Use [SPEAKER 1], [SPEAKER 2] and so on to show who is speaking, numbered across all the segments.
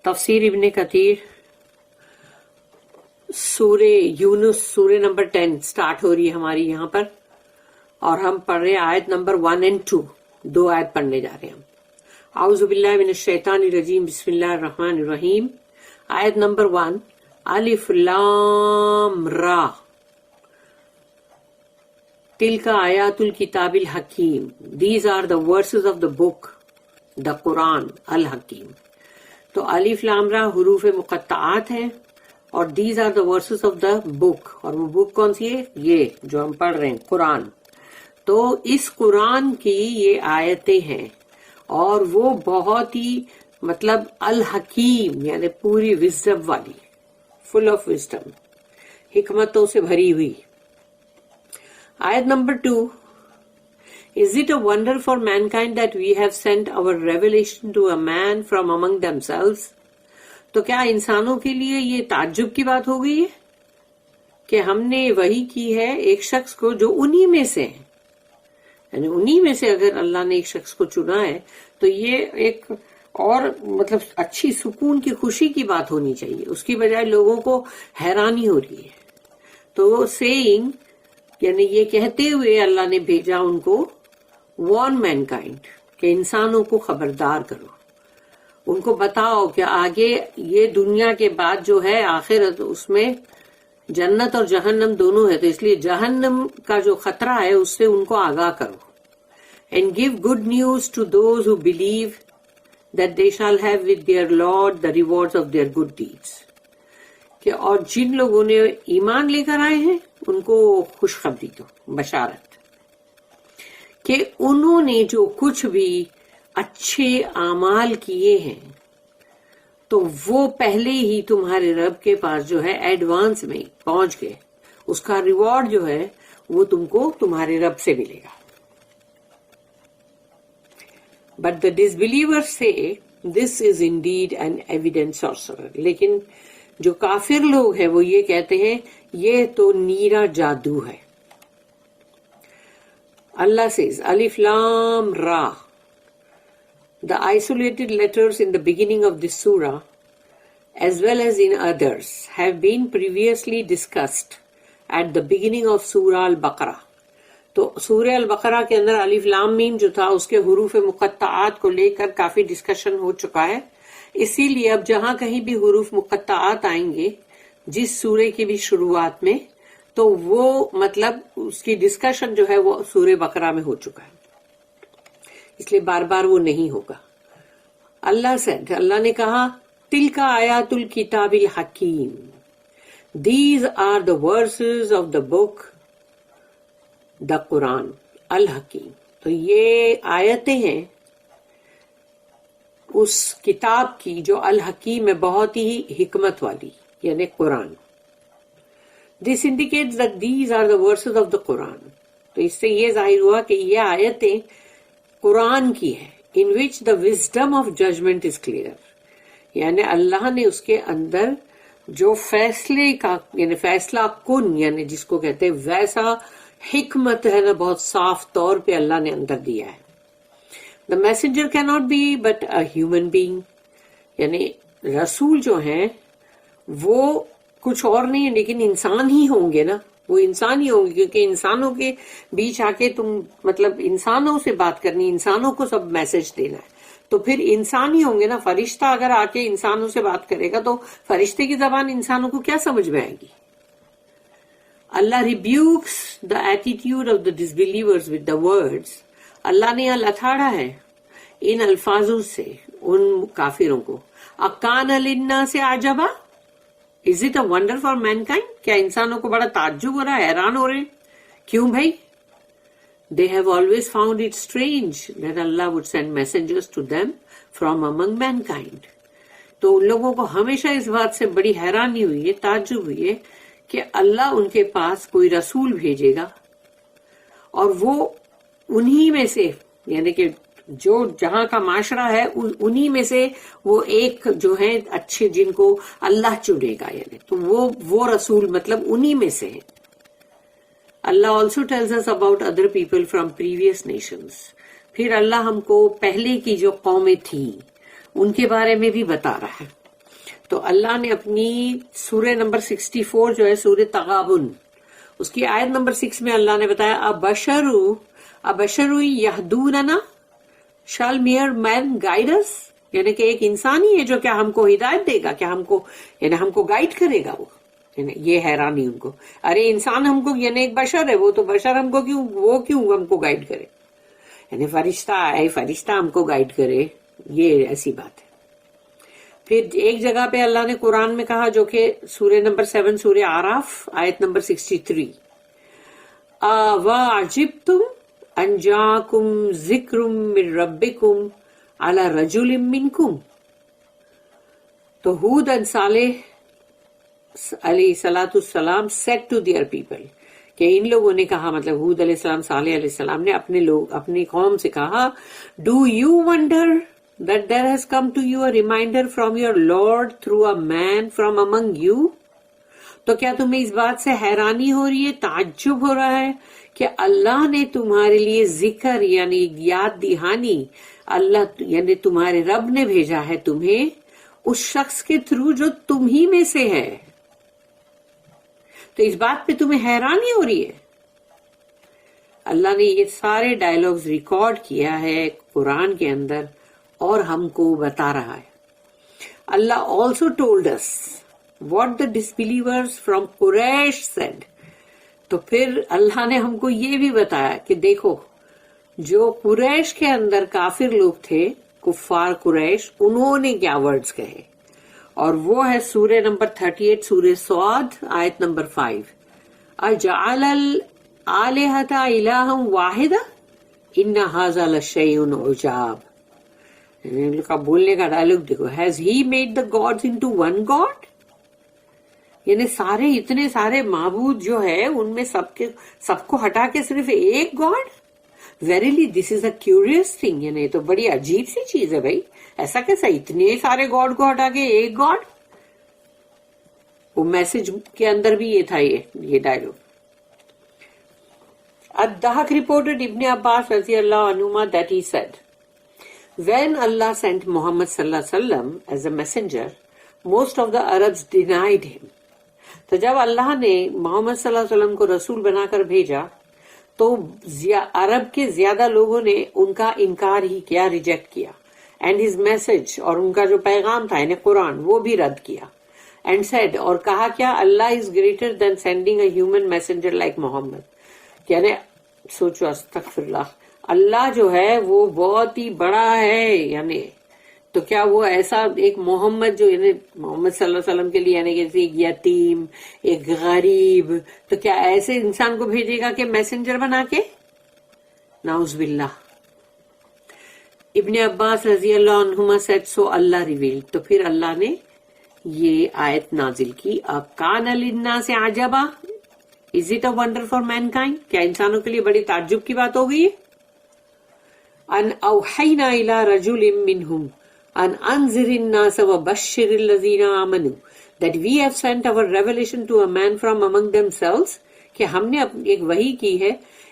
[SPEAKER 1] تفسیر ابن کثیر سورہ یونس سورہ نمبر 10 سٹارٹ ہو رہی ہے ہماری یہاں پر، اور ہم پڑھ رہے ہیں آیت نمبر 1 اور 2، 2 آیت پڑھنے جا رہے ہیں ہم۔ اعوذ باللہ من الشیطان الرجیم، بسم اللہ الرحمن الرحیم۔ آیت نمبر 1، الف لام را تلک آیات الکتاب الحکیم، these are the verses of the book the Quran الحکیم۔ تو الف لام را حروف مقطعات ہیں، اور these are the verses of the book, اور وہ بک کون سی ہے؟ یہ جو ہم پڑھ رہے ہیں قرآن۔ تو اس قرآن کی یہ آیتیں ہیں، اور وہ بہت ہی مطلب الحکیم یعنی پوری وزڈم والی، فل آف وزڈم، حکمتوں سے بھری ہوئی۔ آیت number 2، Is it a wonder for mankind that we have sent our revelation to a man from among themselves؟ تو کیا انسانوں کے لیے یہ تعجب کی بات ہو گئی ہے کہ ہم نے وحی کی ہے ایک شخص کو جو انہی میں سے ہے، یعنی انہی میں سے اگر اللہ نے ایک شخص کو چنا ہے تو یہ ایک اور مطلب اچھی سکون کی خوشی کی بات ہونی چاہیے، اس کی بجائے لوگوں کو حیرانی ہو رہی ہے۔ تو سیئنگ یعنی یہ کہتے ہوئے اللہ نے بھیجا ان کو، وارن مین کائنڈ، کہ انسانوں کو خبردار کرو، ان کو بتاؤ کہ آگے یہ دنیا کے بعد جو ہے آخرت، اس میں جنت اور جہنم دونوں ہے، تو اس لیے جہنم کا جو خطرہ ہے اس سے ان کو آگاہ کرو۔ And give good news to those who believe that they shall have with their Lord the rewards of their good deeds, کہ اور جن لوگوں نے ایمان لے کر آئے ہیں ان کو خوشخبری دو، بشارت، کہ انہوں نے جو کچھ بھی اچھے اعمال کیے ہیں تو وہ پہلے ہی تمہارے رب کے پاس جو ہے ایڈوانس میں پہنچ گئے، اس کا ریوارڈ جو ہے وہ تم کو تمہارے رب سے ملے گا۔ بٹ دا ڈسبلیورز سے دس از انڈیڈ این ایویڈنٹ سارسرر، لیکن جو کافر لوگ ہیں وہ یہ کہتے ہیں یہ تو نیرا جادو ہے۔ Allah says, Alif Lam Ra. The isolated letters in the beginning of this surah, as well as in others, have been previously discussed at the beginning of Surah Al-Baqarah. تو سورہ البقرہ کے اندر الف لام میم جو تھا اس کے حروف مقطعات کو لے کر کافی ڈسکشن ہو چکا ہے، اسی لیے اب جہاں کہیں بھی حروف مقطعات آئیں گے جس سورے کی بھی شروعات میں، تو وہ مطلب اس کی ڈسکشن جو ہے وہ سورہ بقرہ میں ہو چکا ہے، اس لیے بار بار وہ نہیں ہوگا۔ اللہ نے کہا تلک آیات الکتاب الحکیم، these are the verses of the book the Quran الحکیم۔ تو یہ آیتیں ہیں اس کتاب کی جو الحکیم ہے، بہت ہی حکمت والی، یعنی قرآن۔ This indicates that these are the verses of the Quran. تو اس سے یہ ظاہر ہوا کہ یہ آیتیں قرآن کی ہیں، in which the wisdom of judgment is clear، یعنی اللہ نے اس کے اندر جو فیصلے کا یعنی فیصلہ کن یعنی جس کو کہتے ہیں ویسا حکمت ہے نا، بہت صاف طور پہ اللہ نے اندر دیا ہے۔ The messenger cannot be but a human being، یعنی رسول جو ہیں وہ کچھ اور نہیں ہے لیکن انسان ہی ہوں گے نا، وہ انسان ہی ہوں گے، کیونکہ انسانوں کے بیچ آ کے تم مطلب انسانوں سے بات کرنی، انسانوں کو سب میسج دینا ہے، تو پھر انسان ہی ہوں گے نا۔ فرشتہ اگر آ کے انسانوں سے بات کرے گا تو فرشتے کی زبان انسانوں کو کیا سمجھ میں آئے گی؟ Allah rebukes the attitude of the disbelievers with the words, اللہ نے لتاڑا ہے ان الفاظوں سے ان کافروں کو، اکان للناس عجبا، Is it a wonder for mankind؟ کیا انسانوں کو بڑا تعجب ہو رہا ہے، حیران ہو رہے ہیں؟ کیوں بھائی؟ They have always found it strange that Allah would send messengers to them from among mankind۔ تو ان لوگوں کو ہمیشہ اس بات سے بڑی حیرانی ہوئی ہے، تعجب ہوئی ہے کہ اللہ ان کے پاس کوئی رسول بھیجے گا، اور وہ انہی میں سے یعنی کہ جو جہاں کا معاشرہ ہے انہی میں سے وہ ایک جو ہے اچھے جن کو اللہ چنے گا، یعنی تو وہ رسول مطلب انہی میں سے ہے۔ Allah also tells us about other people from previous nations، پھر اللہ ہم کو پہلے کی جو قومیں تھیں ان کے بارے میں بھی بتا رہا ہے۔ تو اللہ نے اپنی سورہ نمبر 64 جو ہے سورہ تغابن، اس کی آیت نمبر 6 میں اللہ نے بتایا ابشرو یہدوننا، شال میئر مین گائیڈ اس، یعنی کہ ایک انسان ہی ہے جو کیا ہم کو ہدایت دے گا، کیا ہم کو یعنی ہم کو گائیڈ کرے گا وہ، یعنی یہ حیرانی ان کو، ارے انسان ہم کو یعنی ایک بشر ہے، وہ تو بشر ہم کو کیوں ہم کو گائیڈ کرے، یعنی فرشتہ ہے، فرشتہ ہم کو گائیڈ کرے، یہ ایسی بات ہے۔ پھر ایک جگہ پہ اللہ نے قرآن میں کہا جو کہ سورہ نمبر 7 سورہ آراف آیت نمبر 63، وَعَجِبْتُمْ أَنْ جَاءَكُمْ ذِكْرٌ مِّن رَبِّكُمْ عَلَى رَجُلٍ مِّنْكُمْ۔ تو ہود and صالح علیہ السلام said to their people، کہ ان لوگوں نے کہا، مطلب ہود علیہ السلام، صالح علیہ السلام نے اپنی قوم سے کہا، Do you wonder that there has come to you a reminder from your Lord through a man from among you؟ تو کیا تمہیں اس بات سے حیرانی ہو رہی ہے، تعجب ہو رہا ہے کہ اللہ نے تمہارے لیے ذکر یعنی یاد دہانی، اللہ یعنی تمہارے رب نے بھیجا ہے تمہیں اس شخص کے تھرو جو تم ہی میں سے ہے، تو اس بات پہ تمہیں حیرانی ہو رہی ہے۔ اللہ نے یہ سارے ڈائلاگز ریکارڈ کیا ہے قرآن کے اندر اور ہم کو بتا رہا ہے۔ Allah also told us what the disbelievers from Quraysh said, تو پھر اللہ نے ہم کو یہ بھی بتایا کہ دیکھو جو قریش کے اندر کافر لوگ تھے، کفار قریش، انہوں نے کیا ورڈز کہے، اور وہ ہے سورہ نمبر 38 سورہ صاد آیت نمبر 5، اجعل الآلہۃ الہا واحدا ان ھذا لشیء عجاب۔ ان کا بولنے کا ڈائلاگ دیکھو، has he made the God's into one God, یعنی سارے اتنے سارے معبود جو ہے ان میں سب کو ہٹا کے صرف ایک گاڈ، ویریلی دس از اے کیوریس تھنگ، یعنی تو بڑی عجیب سی چیز ہے بھائی، ایسا کیسا اتنے سارے گاڈ کو ہٹا کے ایک گاڈ۔ وہ میسج کے اندر بھی یہ تھا یہ ڈائلاگ۔ الضحاک reported Ibn Abbas رضی اللہ عنہما that he said, when Allah sent Muhammad sallallahu alaihi wasallam as a messenger, most of the Arabs denied him۔ تو جب اللہ نے محمد صلی اللہ علیہ وسلم کو رسول بنا کر بھیجا تو عرب کے زیادہ لوگوں نے ان کا انکار ہی کیا، ریجیکٹ کیا، اینڈ ہز میسج، اور ان کا جو پیغام تھا یعنی قرآن وہ بھی رد کیا، اینڈ سیڈ، اور کہا کیا، Allah is greater than sending a human messenger like Muhammad, یعنی سوچو استغفر اللہ، اللہ جو ہے وہ بہت ہی بڑا ہے، یعنی تو کیا وہ ایسا ایک محمد جو یعنی محمد صلی اللہ علیہ وسلم کے لیے یعنی جیسے ایک یتیم، ایک غریب، تو کیا ایسے انسان کو بھیجے گا کہ میسنجر بنا کے؟ نعوذ باللہ۔ ابن عباس رضی اللہ عنہما said so اللہ revealed، تو پھر اللہ نے یہ آیت نازل کی، اب کان للناس عجبا is it a wonder for mankind, کیا انسانوں کے لیے بڑی تعجب کی بات ہو گئی ہے؟ ان اوحینا الی رجل منہم ان انذر الناس وبشر الذین آمنوا that we have sent our revelation to a man from among themselves، کہ ہم نے ایک وحی کی ہے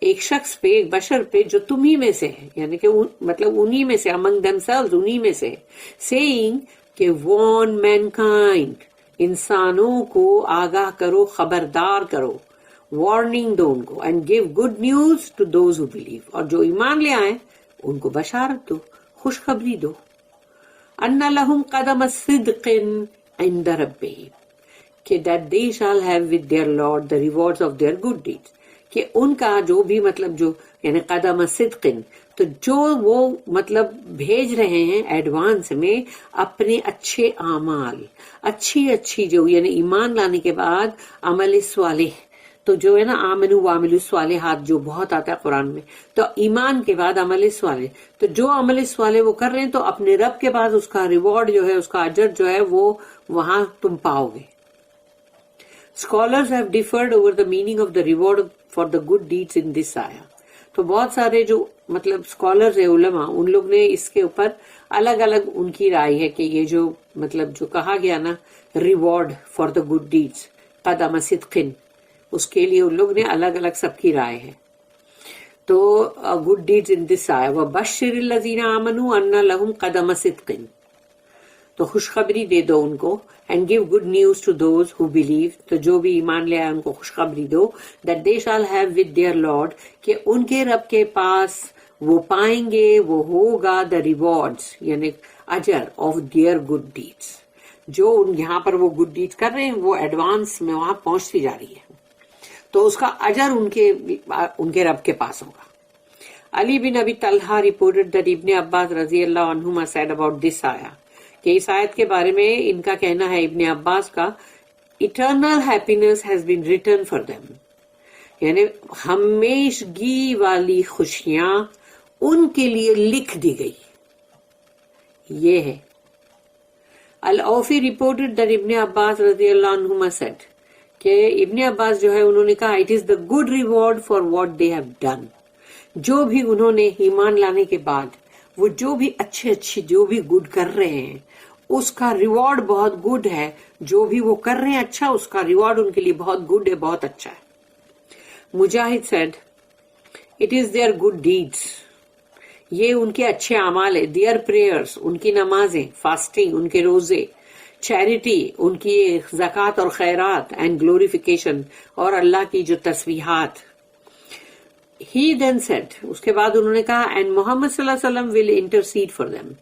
[SPEAKER 1] ایک شخص پہ، ایک بشر پہ جو تمہیں میں سے ہے، یعنی کہ مطلب انہی میں سے، among themselves انہی میں سے، saying کہ warn mankind، انسانوں کو آگاہ کرو، خبردار کرو، وارننگ دو ان کو، and give good news to those who believe، اور جو ایمان لے آئیں ان کو بشارت دو، خوشخبری دو، ان لہم قدم صدق عند ربہم، کہ that they shall have with their Lord the rewards of their good deeds، کہ ان کا جو بھی مطلب جو یعنی قدم صدق، تو جو وہ مطلب بھیج رہے ہیں ایڈوانس میں اپنے اچھے اعمال، اچھی جو یعنی ایمان لانے کے بعد عمل صالح، تو جو ہے نا آمنوا وعملوا الصالحات جو بہت آتا ہے قرآن میں، تو ایمان کے بعد عمل صالح، تو جو عمل صالح وہ کر رہے ہیں تو اپنے رب کے بعد اس کا ریوارڈ جو ہے، اس کا اجر جو ہے وہ وہاں تم پاؤ گے۔ Scholars have differed over the meaning of the reward for the good deeds in this ayah، تو بہت سارے جو مطلب اسکالرز ہیں، علماء، ان لوگ نے اس کے اوپر الگ الگ ان کی رائے ہے کہ یہ جو مطلب جو کہا گیا نا reward for the good deeds قدم صدقن، اس کے لیے ان لوگ نے الگ الگ سب کی رائے ہے۔ تو گڈ ڈیڈز ان دس آیا وبشر الذین آمنوا ان لہم قدم صدق، تو خوشخبری دے دو ان کو. And give good news to those who believe, تو جو بھی ایمان لے آئے ان کو خوشخبری دو. That they shall have with their lord, کہ ان کے رب کے پاس وہ پائیں گے, وہ ہوگا دا ریوارڈز یعنی اجر آف دیئر گڈ ڈیڈس. جو یہاں پر وہ گڈ ڈیڈس کر رہے ہیں وہ ایڈوانس میں وہاں پہنچتی جا رہی ہے, تو اس کا اجر ان کے رب کے پاس ہوگا. علی بن ابی طلحہ reported that ابن عباس رضی اللہ عنہما said about this آیا, کہ اس آیت کے بارے میں ان کا کہنا ہے ابن عباس کا, eternal happiness has been written for them, یعنی ہمیشگی والی خوشیاں ان کے لیے لکھ دی گئی. یہ ہے. الاوفی reported that ابن عباس رضی اللہ عنہما said, کہ ابن عباس جو ہے انہوں نے کہا it is the good reward for what they have done. جو بھی انہوں نے ایمان لانے کے بعد وہ جو بھی اچھے جو بھی گڈ کر رہے ہیں اس کا ریوارڈ بہت گڈ ہے. جو بھی وہ کر رہے ہیں اچھا, اس کا ریوارڈ ان کے لیے بہت گڈ ہے, بہت اچھا ہے. مجاہد said it is their good deeds, یہ ان کے اچھے اعمال ہے. دیئر پریئرس, ان کی نمازیں, فاسٹنگ, ان کے روزے, چیریٹی, ان کی زکوٰۃ اور خیرات, اینڈ گلوریفیکیشن, اور اللہ کی جو تسبیحات. He then said, اس کے بعد انہوں نے کہا, and محمد صلی اللہ علیہ وسلم will intercede for them,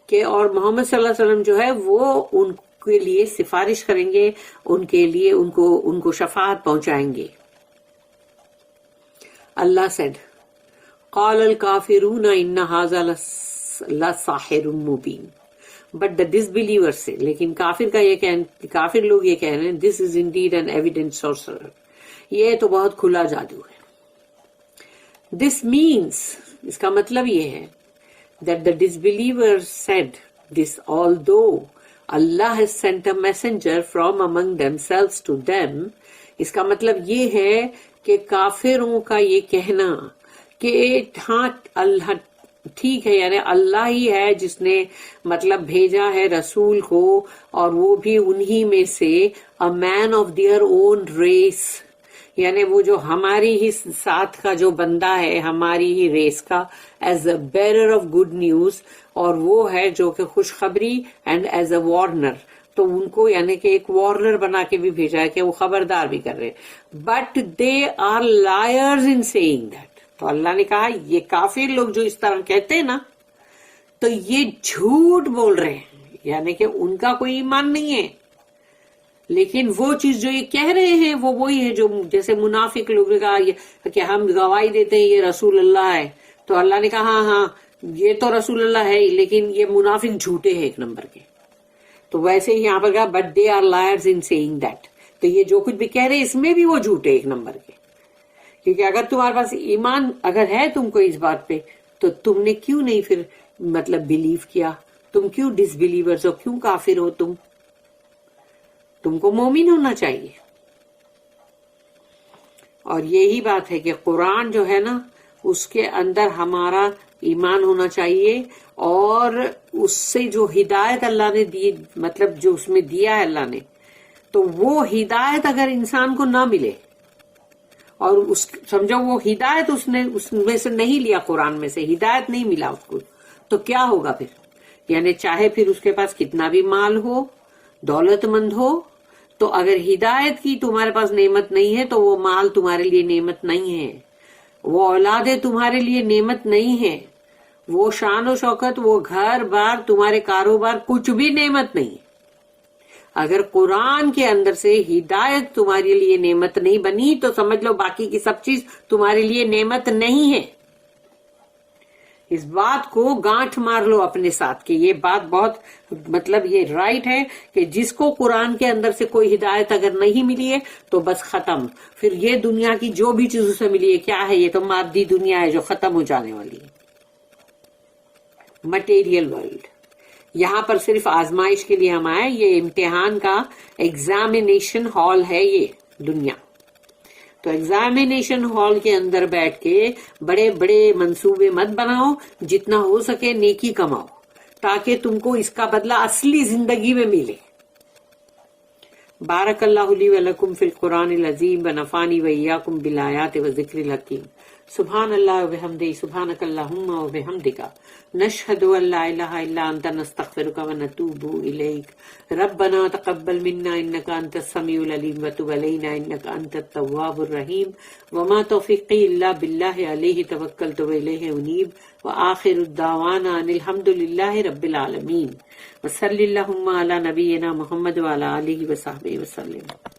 [SPEAKER 1] کہ اور محمد صلی اللہ علیہ وسلم جو ہے وہ ان کے لیے سفارش کریں گے, ان کے لیے ان کو شفاعت پہنچائیں گے. اللہ said, قال الکافرون ان ھذا لساحر مبین, بٹ دا disbelievers سے, لیکن کافر لوگ یہ کہہ رہے ہیں, this is indeed an evident sorcerer, یہ تو بہت کھلا جادو ہے. This means, اس کا مطلب یہ ہے, that the disbelievers said this although Allah has sent a messenger from among themselves to them. اس کا مطلب یہ ہے کہ کافروں کا یہ کہنا کہ ہاں اللہ ٹھیک ہے, یعنی اللہ ہی ہے جس نے مطلب بھیجا ہے رسول کو, اور وہ بھی انہی میں سے a man of their own race, یعنی وہ جو ہماری ہی ساتھ کا جو بندہ ہے, ہماری ہی ریس کا, as a bearer of good news, اور وہ ہے جو کہ خوشخبری, اینڈ ایز اے وارنر, تو ان کو یعنی کہ ایک وارنر بنا کے بھی بھیجا ہے کہ وہ خبردار بھی کر رہے. But they are liars in saying that, تو اللہ نے کہا یہ کافر لوگ جو اس طرح کہتے ہیں نا, تو یہ جھوٹ بول رہے ہیں, یعنی کہ ان کا کوئی ایمان نہیں ہے. لیکن وہ چیز جو یہ کہہ رہے ہیں وہ وہی ہے جو جیسے منافق لوگ نے کہا کہ ہم گواہی دیتے ہیں یہ رسول اللہ ہے, تو اللہ نے کہا ہاں یہ تو رسول اللہ ہے, لیکن یہ منافق جھوٹے ہیں ایک نمبر کے. تو ویسے ہی یہاں پر کہا but they are liars in saying that, تو یہ جو کچھ بھی کہہ رہے اس میں بھی وہ جھوٹے ایک نمبر کے. کیونکہ اگر تمہارے پاس ایمان اگر ہے تم کو اس بات پہ, تو تم نے کیوں نہیں پھر مطلب بلیو کیا, تم کیوں ڈس بلیورز ہو, کیوں کافر ہو تم کو مومن ہونا چاہیے. اور یہی بات ہے کہ قرآن جو ہے نا اس کے اندر ہمارا ایمان ہونا چاہیے, اور اس سے جو ہدایت اللہ نے دی, مطلب جو اس میں دیا ہے اللہ نے, تو وہ ہدایت اگر انسان کو نہ ملے, اور سمجھو وہ ہدایت اس میں سے نہیں لیا, قرآن میں سے ہدایت نہیں ملا اس کو, تو کیا ہوگا پھر؟ یعنی چاہے پھر اس کے پاس کتنا بھی مال ہو, دولت مند ہو, تو اگر ہدایت کی تمہارے پاس نعمت نہیں ہے تو وہ مال تمہارے لیے نعمت نہیں ہے, وہ اولادیں تمہارے لیے نعمت نہیں ہے, وہ شان و شوکت, وہ گھر بار, تمہارے کاروبار, کچھ بھی نعمت نہیں. اگر قرآن کے اندر سے ہدایت تمہارے لیے نعمت نہیں بنی تو سمجھ لو باقی کی سب چیز تمہارے لیے نعمت نہیں ہے. اس بات کو گانٹھ مار لو اپنے ساتھ کہ یہ بات بہت مطلب یہ رائٹ ہے کہ جس کو قرآن کے اندر سے کوئی ہدایت اگر نہیں ملی ہے تو بس ختم. پھر یہ دنیا کی جو بھی چیز اسے ملی ہے کیا ہے, یہ تو مادی دنیا ہے جو ختم ہو جانے والی ہے, مٹیریل ورلڈ. یہاں پر صرف آزمائش کے لیے ہم آئے, یہ امتحان کا ایگزامینیشن ہال ہے یہ دنیا. تو ایگزامینیشن ہال کے اندر بیٹھ کے بڑے بڑے منصوبے مت بناؤ, جتنا ہو سکے نیکی کماؤ تاکہ تم کو اس کا بدلہ اصلی زندگی میں ملے. بارک اللہ لی و لکم فی القرآن العظیم ونفعنی و ایاکم بالآیات و ذکر الحکیم. سبحان اللہ و بحمدہ سبحانک اللہم و بحمدک نشہد ان لا الہ الا انت نستغفرک و نتوب الیک ربنا تقبل منا انک انت السمیع العلیم وتب علینا انک انت التواب الرحیم وما توفیقی الا باللہ علیہ توکلت و الیہ انیب وآخر الدعوانا ان الحمد للہ رب العالمین وصلی اللہم علی نبینا محمد وعلی آلہ وصحبہ وسلم.